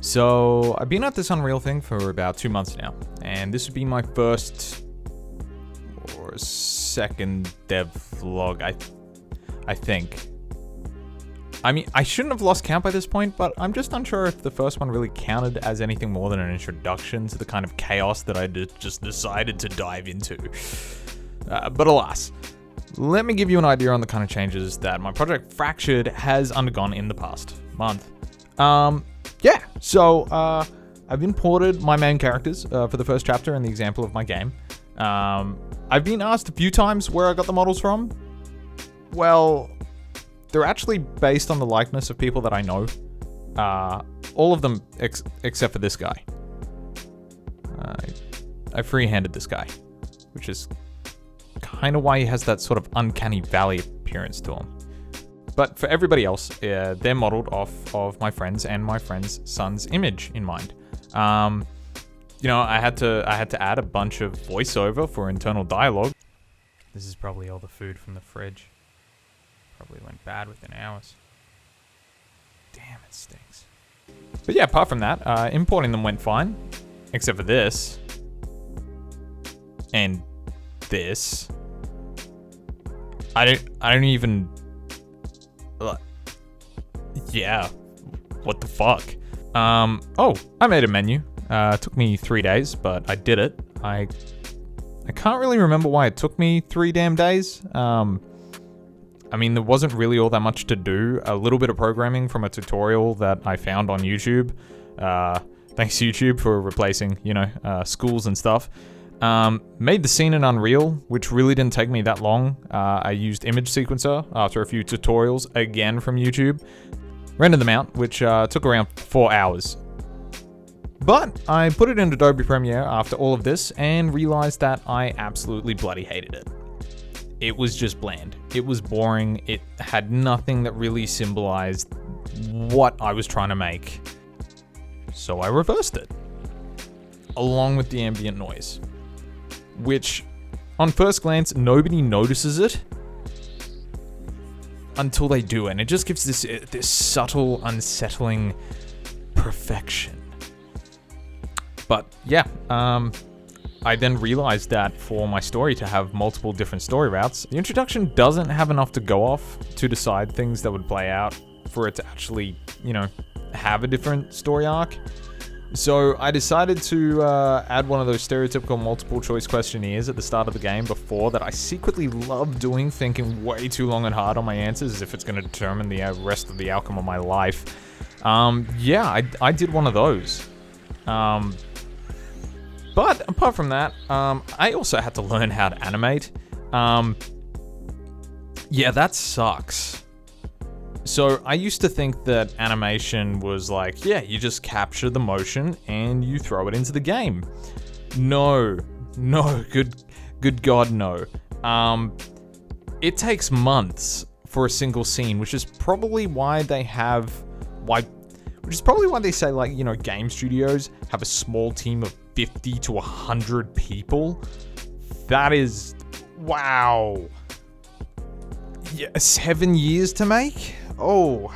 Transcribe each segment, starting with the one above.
So I've been at this Unreal thing for about 2 months now, and this would be my first or second dev vlog, I think. I mean, I shouldn't have lost count by this point, but I'm just unsure if the first one really counted as anything more than an introduction to the kind of chaos that I just decided to dive into. But alas, let me give you an idea on the kind of changes that my project Fractured has undergone in the past month. So I've imported my main characters for the first chapter in the example of my game. I've been asked a few times where I got the models from. Well, they're actually based on the likeness of people that I know. All of them except for this guy. I free-handed this guy, which is kind of why he has that sort of uncanny valley appearance to him. But for everybody else, they're modeled off of my friends and my friend's son's image in mind. I had to add a bunch of voiceover for internal dialogue. This is probably all the food from the fridge. Probably went bad within hours. Damn, it stinks. But yeah, apart from that, importing them went fine, except for this and this. I don't even. Yeah, what the fuck? I made a menu. Took me 3 days, but I did it. I can't really remember why it took me 3 damn days. I mean, there wasn't really all that much to do. A little bit of programming from a tutorial that I found on YouTube. Thanks YouTube for replacing, schools and stuff. Made the scene in Unreal, which really didn't take me that long. I used Image Sequencer after a few tutorials, again from YouTube. Rendered them out, which took around 4 hours. But I put it in Adobe Premiere after all of this and realized that I absolutely bloody hated it. It was just bland. It was boring. It had nothing that really symbolized what I was trying to make. So I reversed it, along with the ambient noise, which on first glance, nobody notices it until they do, and it just gives this subtle, unsettling perfection. But yeah, I then realized that for my story to have multiple different story routes, the introduction doesn't have enough to go off to decide things that would play out for it to actually, have a different story arc. So I decided to add one of those stereotypical multiple choice questionnaires at the start of the game before that I secretly love doing, thinking way too long and hard on my answers as if it's going to determine the rest of the outcome of my life. I did one of those. But apart from that, I also had to learn how to animate. That sucks. So I used to think that animation was like, you just capture the motion and you throw it into the game. No, good God, no. It takes months for a single scene, which is probably why they say, like, game studios have a small team of 50 to 100 people. That is, wow. Yeah, 7 years to make? Oh.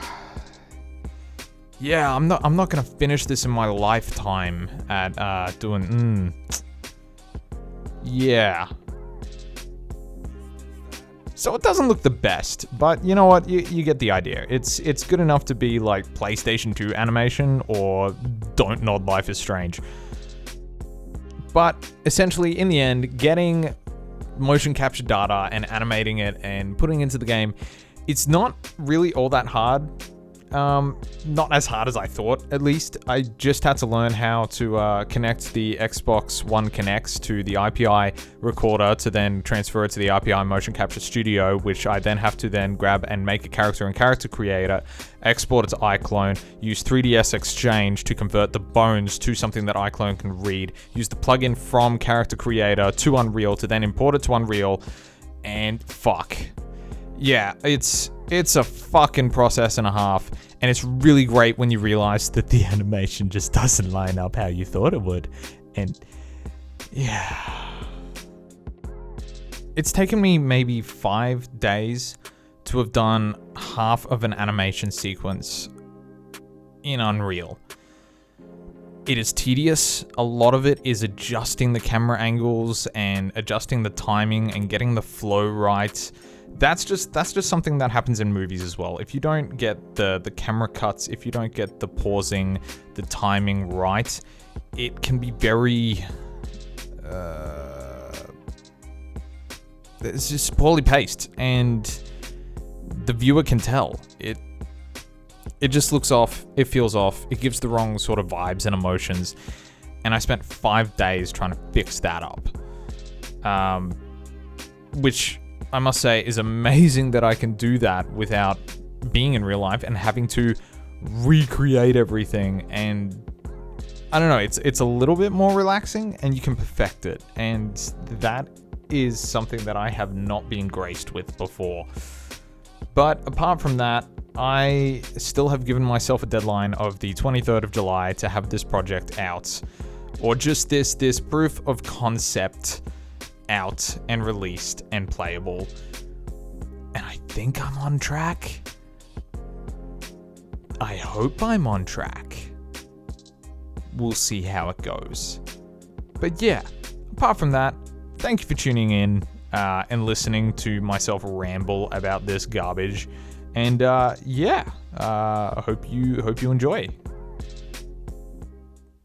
Yeah, I'm not gonna finish this in my lifetime at doing, Yeah. So it doesn't look the best, but you know what? You get the idea. It's good enough to be like PlayStation 2 animation or Don't Nod Life is Strange. But essentially, in the end, getting motion capture data and animating it and putting it into the game, it's not really all that hard. Not as hard as I thought, at least. I just had to learn how to connect the Xbox One Connects to the IPI recorder to then transfer it to the IPI Motion Capture Studio, which I then have to then grab and make a character in Character Creator, export it to iClone, use 3ds Exchange to convert the bones to something that iClone can read, use the plugin from Character Creator to Unreal to then import it to Unreal, and fuck. Yeah, it's a fucking process and a half, and it's really great when you realize that the animation just doesn't line up how you thought it would. And yeah. It's taken me maybe 5 days to have done half of an animation sequence in Unreal. It is tedious. A lot of it is adjusting the camera angles and adjusting the timing and getting the flow right. That's just something that happens in movies as well. If you don't get the camera cuts, if you don't get the pausing, the timing right, it can be very it's just poorly paced, and the viewer can tell. It just looks off, it feels off, it gives the wrong sort of vibes and emotions, and I spent 5 days trying to fix that up. Which I must say is amazing that I can do that without being in real life and having to recreate everything, and I don't know, it's a little bit more relaxing and you can perfect it, and that is something that I have not been graced with before. But apart from that, I still have given myself a deadline of the 23rd of July to have this project out, or just this proof of concept out and released and playable. And I think I'm on track. I hope I'm on track. We'll see how it goes. But yeah, apart from that, thank you for tuning in and listening to myself ramble about this garbage. And I hope you enjoy.